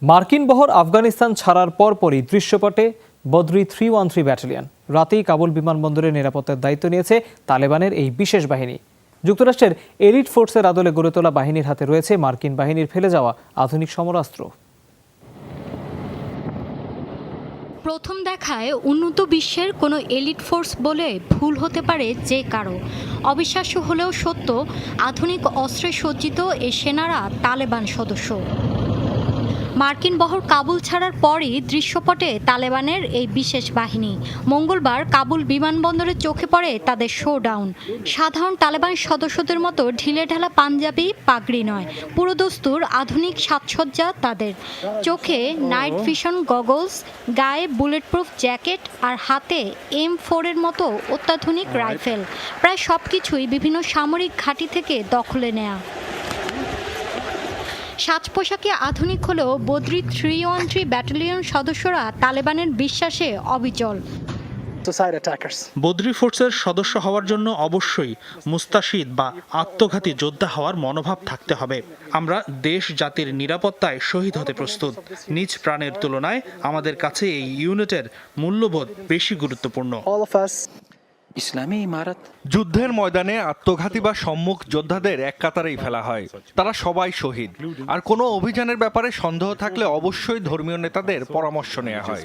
মার্কিন বহর আফগানিস্তান ছাড়ার পরপরই দৃশ্যপটে বদরি 313 ব্যাটালিয়ন। রাতেই কাবুল বিমানবন্দরের নিরাপত্তার দায়িত্ব নিয়েছে তালেবানের এই বিশেষ বাহিনী। যুক্তরাষ্ট্রের এলিট ফোর্সের আদলে গড়ে তোলা বাহিনীর হাতে রয়েছে মার্কিন বাহিনীর ফেলে যাওয়া আধুনিক সমরাস্ত্র। প্রথম দেখায় উন্নত বিশ্বের কোনো এলিট ফোর্স বলে ভুল হতে পারে যে কারো। অবিশ্বাস্য হলেও সত্য, আধুনিক অস্ত্রে সজ্জিত এই সেনারা তালেবান সদস্য। মার্কিন বহর কাবুল ছাড়ার পরই দৃশ্যপটে তালেবানের এই বিশেষ বাহিনী। মঙ্গলবার কাবুল বিমানবন্দরে চোখে পড়ে তাদের শোডাউন। সাধারণ তালেবান সদস্যদের মতো ঢিলেঢালা পাঞ্জাবি, পাগড়ি নয়, পুরোদস্তুর আধুনিক সাজসজ্জা তাদের। চোখে নাইট ভিশন গগলস, গায়ে বুলেটপ্রুফ জ্যাকেট আর হাতে M4-এর মতো অত্যাধুনিক রাইফেল। প্রায় সব কিছুই বিভিন্ন সামরিক ঘাঁটি থেকে দখলে নেয়া। সাজ পোশাকে আধুনিক হলেও বদরি 313 ব্যাটালিয়ন সদস্যরা তালেবানের বিশ্বাসে অবিচল। বদরি ফোর্সের সদস্য হওয়ার জন্য অবশ্যই মুস্তাশিদ বা আত্মঘাতী যোদ্ধা হওয়ার মনোভাব থাকতে হবে। আমরা দেশ জাতির নিরাপত্তায় শহীদ হতে প্রস্তুত। নিজ প্রাণের তুলনায় আমাদের কাছে এই ইউনিটের মূল্যবোধ বেশি গুরুত্বপূর্ণ। ইসলামী ইমারত। যুদ্ধের ময়দানে আত্মঘাতী বা সম্মুখ যোদ্ধাদের এক কাতারেই ফেলা হয়। তারা সবাই শহীদ। আর কোনো অভিযানের ব্যাপারে সন্দেহ থাকলে অবশ্যই ধর্মীয় নেতাদের পরামর্শ নেওয়া হয়।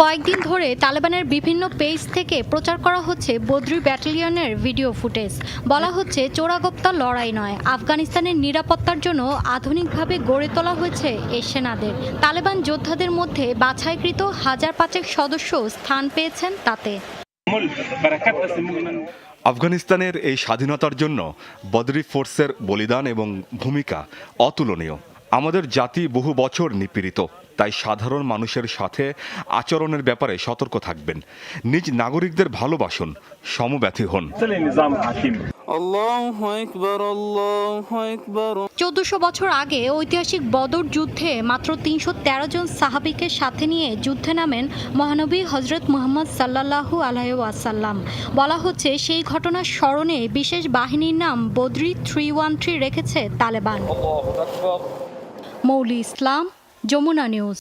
কয়েকদিন ধরে তালেবানের বিভিন্ন পেজ থেকে প্রচার করা হচ্ছে বদরি ব্যাটালিয়নের ভিডিও ফুটেজ। বলা হচ্ছে চোরাগোপ্তা লড়াই নয়, আফগানিস্তানের নিরাপত্তার জন্য আধুনিকভাবে গড়ে তোলা হয়েছে এই সেনাদের। তালেবান যোদ্ধাদের মধ্যে বাছাইকৃত 1000 সদস্য স্থান পেয়েছেন তাতে। আফগানিস্তানের এই স্বাধীনতার জন্য বদরি ফোর্সের বলিদান এবং ভূমিকা অতুলনীয়। আমাদের জাতি বহু বছর নিপীড়িত, তাই সাধারণ মানুষের সাথে আচরণের ব্যাপারে সতর্ক থাকবেন। নিজ নাগরিকদের ভালোবাসুন, সমব্যথী হন। 1400 বছর আগে ঐতিহাসিক বদর যুদ্ধে মাত্র 313 জন সাহাবীকে সাথে নিয়ে যুদ্ধে নামেন মহানবী হযরত মুহাম্মদ সাল্লাল্লাহু আলাইহি ওয়াসাল্লাম। বলা হচ্ছে সেই ঘটনার স্মরণে বিশেষ বাহিনীর নাম বদরি 313 রেখেছে তালেবান। মৌলি ইসলাম, যমুনা নিউজ।